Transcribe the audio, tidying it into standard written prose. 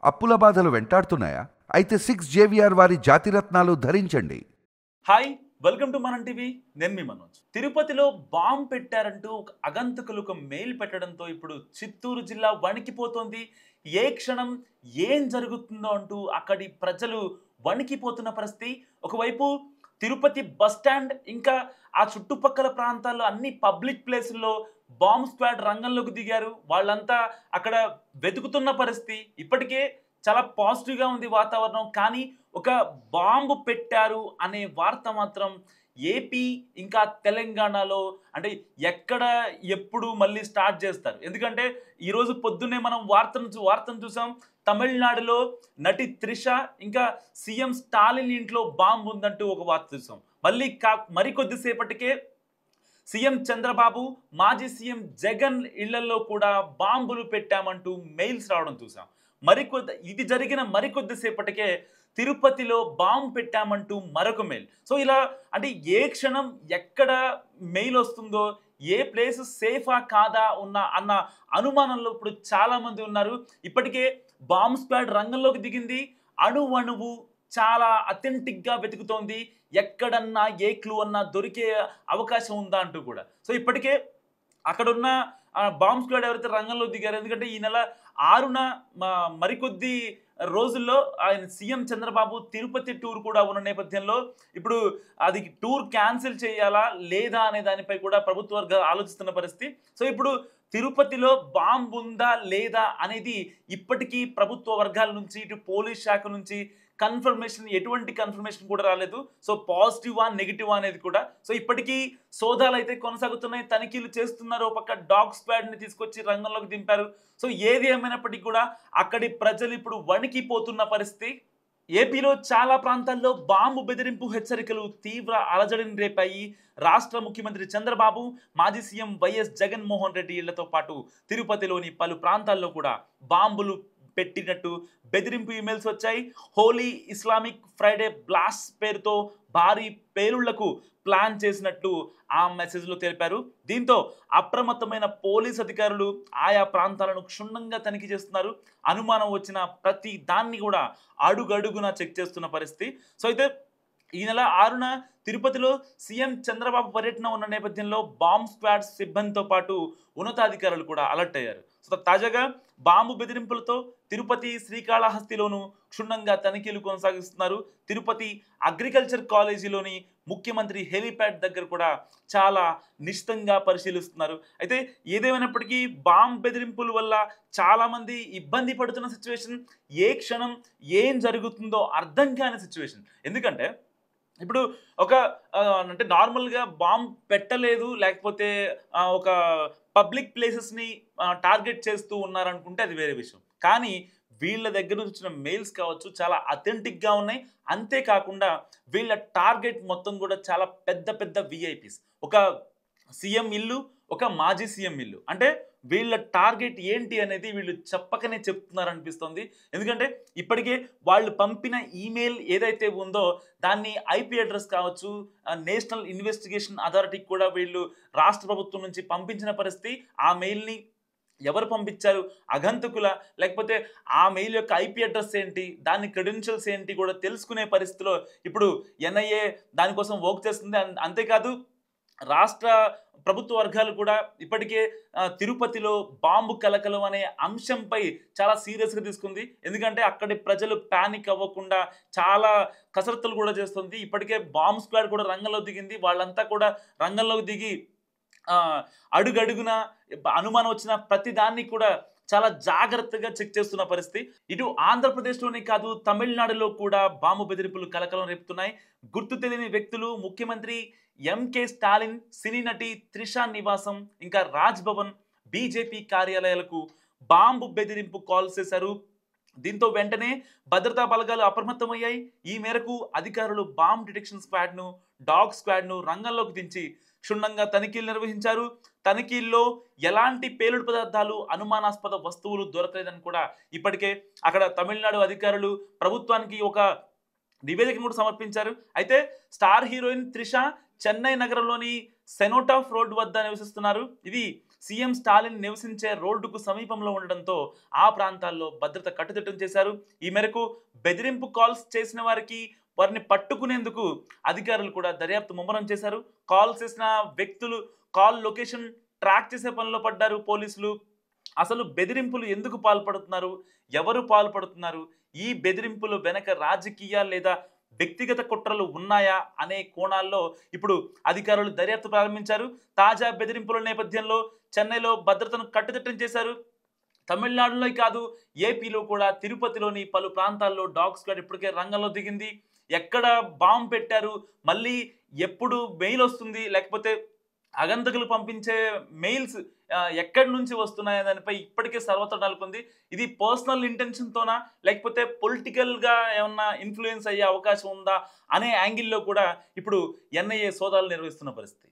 అప్పుల బాధలు వెంటాడుతున్నాయా? అయితే 6 JVR వారి జాతిరత్నాలు ధరించండి. హాయ్, వెల్కమ్ టు మనం టీవీ. నేను మీ మనోజ్. తిరుపతిలో బాంబు పెట్టారంటూ ఒక అగంతకులు ఒక మెయిల్ పెట్టడంతో ఇప్పుడు చిత్తూరు జిల్లా వణికిపోతోంది. ఏ క్షణం ఏం జరుగుతుందో అంటూ అక్కడి ప్రజలు వణికిపోతున్న పరిస్థితి. ఒకవైపు తిరుపతి బస్ స్టాండ్ ఇంకా ఆ చుట్టుపక్కల ప్రాంతాల్లో అన్ని పబ్లిక్ ప్లేసుల్లో బాంబ్ స్క్వాడ్ రంగంలోకి దిగారు. వాళ్ళంతా అక్కడ వెతుకుతున్న పరిస్థితి. ఇప్పటికే చాలా పాజిటివ్గా ఉంది వాతావరణం. కానీ ఒక బాంబు పెట్టారు అనే వార్త మాత్రం ఏపీ ఇంకా తెలంగాణలో అంటే ఎక్కడ ఎప్పుడు మళ్ళీ స్టార్ట్ చేస్తారు. ఎందుకంటే ఈరోజు పొద్దున్నే మనం వార్తను చూసాం. తమిళనాడులో నటి త్రిష ఇంకా సీఎం స్టాలిన్ ఇంట్లో బాంబు ఉందంటూ ఒక వార్త చూసాం. మరికొద్దిసేపటికే సీఎం చంద్రబాబు, మాజీ సీఎం జగన్ ఇళ్లలో కూడా బాంబులు పెట్టామంటూ మెయిల్స్ రావడం చూసాం. ఇది జరిగిన మరికొద్దిసేపటికే తిరుపతిలో బాంబు పెట్టామంటూ మరొక మెయిల్. సో ఇలా అంటే ఏ క్షణం ఎక్కడ మెయిల్ వస్తుందో, ఏ ప్లేస్ సేఫా కాదా అన్న అనుమానంలో ఇప్పుడు చాలా మంది ఉన్నారు. ఇప్పటికే బాంబ్ స్క్వాడ్ రంగంలోకి దిగింది. అణువణువు చాలా అథెంటిక్గా వెతుకుతోంది. ఎక్కడన్నా ఏ క్లూ అన్నా దొరికే అవకాశం ఉందా అంటూ కూడా. సో ఇప్పటికే అక్కడున్న బాంబ్ స్క్వాడ్ ఎవరైతే రంగంలో దిగారో, ఎందుకంటే ఈ నెల 6న మరికొద్ది రోజుల్లో ఆయన సీఎం చంద్రబాబు తిరుపతి టూర్ కూడా ఉన్న నేపథ్యంలో ఇప్పుడు అది టూర్ క్యాన్సిల్ చేయాలా లేదా అనే దానిపై కూడా ప్రభుత్వ వర్గాలు ఆలోచిస్తున్న పరిస్థితి. సో ఇప్పుడు తిరుపతిలో బాంబు ఉందా లేదా అనేది ఇప్పటికీ ప్రభుత్వ వర్గాల నుంచి, ఇటు పోలీస్ శాఖ నుంచి ఎటువంటి కన్ఫర్మేషన్ కూడా రాలేదు. సో పాజిటివా నెగిటివా అనేది కూడా. సో ఇప్పటికీ సోదాలు అయితే కొనసాగుతున్నాయి, తనిఖీలు చేస్తున్నారు. ఒక పక్క డాగ్ స్క్వాడ్ని తీసుకొచ్చి రంగంలోకి దింపారు. సో ఏది ఏమైనప్పటికీ కూడా అక్కడి ప్రజలు ఇప్పుడు వణికిపోతున్న పరిస్థితి. ఏపీలో చాలా ప్రాంతాల్లో బాంబు బెదిరింపు హెచ్చరికలు తీవ్ర అలజడిని రేపాయి. రాష్ట్ర ముఖ్యమంత్రి చంద్రబాబు, మాజీ సీఎం వైఎస్ జగన్మోహన్ రెడ్డి ఇళ్లతో పాటు తిరుపతిలోని పలు ప్రాంతాల్లో కూడా బాంబులు పెట్టినట్టు బెదిరింపు ఈమెయిల్స్ వచ్చాయి. హోలీ ఇస్లామిక్ ఫ్రైడే బ్లాస్ట్ పేరుతో భారీ పేలుళ్లకు ప్లాన్ చేసినట్టు ఆ మెసేజ్లో తెలిపారు. దీంతో అప్రమత్తమైన పోలీస్ అధికారులు ఆయా ప్రాంతాలను క్షుణ్ణంగా తనిఖీ చేస్తున్నారు. అనుమానం వచ్చిన ప్రతి దాన్ని కూడా అడుగడుగునా చెక్ చేస్తున్న పరిస్థితి. సో అయితే ఈ నెల 6న తిరుపతిలో సీఎం చంద్రబాబు పర్యటన ఉన్న నేపథ్యంలో బాంబ్ స్క్వాడ్ సిబ్బందితో పాటు ఉన్నతాధికారులు కూడా అలర్ట్ అయ్యారు. సో తాజాగా బాంబు బెదిరింపులతో తిరుపతి, శ్రీకాళహస్తిలోనూ క్షుణ్ణంగా తనిఖీలు కొనసాగిస్తున్నారు. తిరుపతి అగ్రికల్చర్ కాలేజీలోని ముఖ్యమంత్రి హెలీప్యాడ్ దగ్గర కూడా చాలా నిశితంగా పరిశీలిస్తున్నారు. అయితే ఏదేమైనప్పటికీ బాంబు బెదిరింపుల వల్ల చాలామంది ఇబ్బంది పడుతున్న సిచ్యువేషన్. ఏ క్షణం ఏం జరుగుతుందో అర్థం కాని సిచ్యువేషన్. ఎందుకంటే ఇప్పుడు అంటే నార్మల్గా బాంబ్ పెట్టలేదు, లేకపోతే ఒక పబ్లిక్ ప్లేసెస్ని టార్గెట్ చేస్తూ ఉన్నారనుకుంటే అది వేరే విషయం. కానీ వీళ్ళ దగ్గర నుంచి వచ్చిన మెయిల్స్ కావచ్చు చాలా అథెంటిక్గా ఉన్నాయి. అంతేకాకుండా వీళ్ళ టార్గెట్ మొత్తం కూడా చాలా పెద్ద పెద్ద విఐపీస్. ఒక సీఎం ఇల్లు, ఒక మాజీ సీఎం ఇల్లు. అంటే వీళ్ళ టార్గెట్ ఏంటి అనేది వీళ్ళు చెప్పకనే చెప్తున్నారు అనిపిస్తుంది. ఎందుకంటే ఇప్పటికే వాళ్ళు పంపిన ఈమెయిల్ ఏదైతే ఉందో దాన్ని ఐపీ అడ్రస్ కావచ్చు, నేషనల్ ఇన్వెస్టిగేషన్ అథారిటీకి కూడా వీళ్ళు రాష్ట్ర ప్రభుత్వం నుంచి పంపించిన పరిస్థితి. ఆ మెయిల్ని ఎవరు పంపించారు, అగంతకుల, లేకపోతే ఆ మెయిల్ యొక్క ఐపీ అడ్రస్ ఏంటి, దాని క్రెడెన్షియల్స్ ఏంటి కూడా తెలుసుకునే పరిస్థితిలో ఇప్పుడు ఎన్ఐఏ దానికోసం వర్క్ చేస్తుంది. అంతేకాదు రాష్ట్ర ప్రభుత్వ వర్గాలు కూడా ఇప్పటికే తిరుపతిలో బాంబు కలకలం అనే అంశంపై చాలా సీరియస్గా తీసుకుంది. ఎందుకంటే అక్కడి ప్రజలు ప్యానిక్ అవ్వకుండా చాలా కసరత్తులు కూడా చేస్తుంది. ఇప్పటికే బాంబ్ స్క్వాడ్ కూడా రంగంలో దిగింది. వాళ్ళంతా కూడా రంగంలోకి దిగి అడుగడుగున అనుమానం వచ్చిన ప్రతి దాన్ని కూడా చాలా జాగ్రత్తగా చెక్ చేస్తున్న పరిస్థితి. ఇటు ఆంధ్రప్రదేశ్లోనే కాదు, తమిళనాడులో కూడా బాంబు బెదిరింపులు కలకలం రేపుతున్నాయి. గుర్తు తెలియని వ్యక్తులు ముఖ్యమంత్రి ఎంకే స్టాలిన్, సినీ నటి త్రిష నివాసం, ఇంకా రాజ్ భవన్, బీజేపీ కార్యాలయాలకు బాంబు బెదిరింపు కాల్ చేశారు. దీంతో వెంటనే భద్రతా బలగాలు అప్రమత్తమయ్యాయి. ఈ మేరకు అధికారులు బాంబ్ డిటెక్షన్ స్క్వాడ్ను, డాగ్ స్క్వాడ్ను రంగంలోకి దించి క్షుణ్ణంగా తనిఖీలు నిర్వహించారు. తనిఖీల్లో ఎలాంటి పేలుడు పదార్థాలు, అనుమానాస్పద వస్తువులు దొరకలేదని కూడా ఇప్పటికే అక్కడ తమిళనాడు అధికారులు ప్రభుత్వానికి ఒక నివేదికను కూడా సమర్పించారు. అయితే స్టార్ హీరోయిన్ త్రిష చెన్నై నగరంలోని సెనోటాఫ్ రోడ్ వద్ద నివసిస్తున్నారు. ఇది సీఎం స్టాలిన్ నివసించే రోడ్డుకు సమీపంలో ఉండడంతో ఆ ప్రాంతాల్లో భద్రత కట్టుదిట్టం చేశారు. ఈ మేరకు బెదిరింపు కాల్స్ చేసిన వారిని పట్టుకునేందుకు అధికారులు కూడా దర్యాప్తు ముమ్మరం చేశారు. కాల్ చేసిన వ్యక్తులు కాల్ లొకేషన్ ట్రాక్ చేసే పనిలో పడ్డారు పోలీసులు. అసలు బెదిరింపులు ఎందుకు పాల్పడుతున్నారు, ఎవరు పాల్పడుతున్నారు, ఈ బెదిరింపులు వెనక రాజకీయ లేదా వ్యక్తిగత కుట్రలు ఉన్నాయా అనే కోణాల్లో ఇప్పుడు అధికారులు దర్యాప్తు ప్రారంభించారు. తాజా బెదిరింపుల నేపథ్యంలో చెన్నైలో భద్రతను కట్టుదిట్టం చేశారు. తమిళనాడులో కాదు, ఏపీలో కూడా తిరుపతిలోని పలు ప్రాంతాల్లో డాగ్ స్క్వాడ్ ఇప్పటికే రంగంలో దిగింది. ఎక్కడ బాంబు పెట్టారు, మళ్ళీ ఎప్పుడు మెయిల్ వస్తుంది, లేకపోతే అగంతకులు పంపించే మెయిల్స్ ఎక్కడి నుంచి వస్తున్నాయనే దానిపై ఇప్పటికే సర్వత్రా నెలకొంది. ఇది పర్సనల్ ఇంటెన్షన్తోనా, లేకపోతే పొలిటికల్గా ఏమన్నా ఇన్ఫ్లుయెన్స్ అయ్యే అవకాశం ఉందా అనే యాంగిల్లో కూడా ఇప్పుడు ఎన్ఐఏ సోదాలు నిర్వహిస్తున్న పరిస్థితి.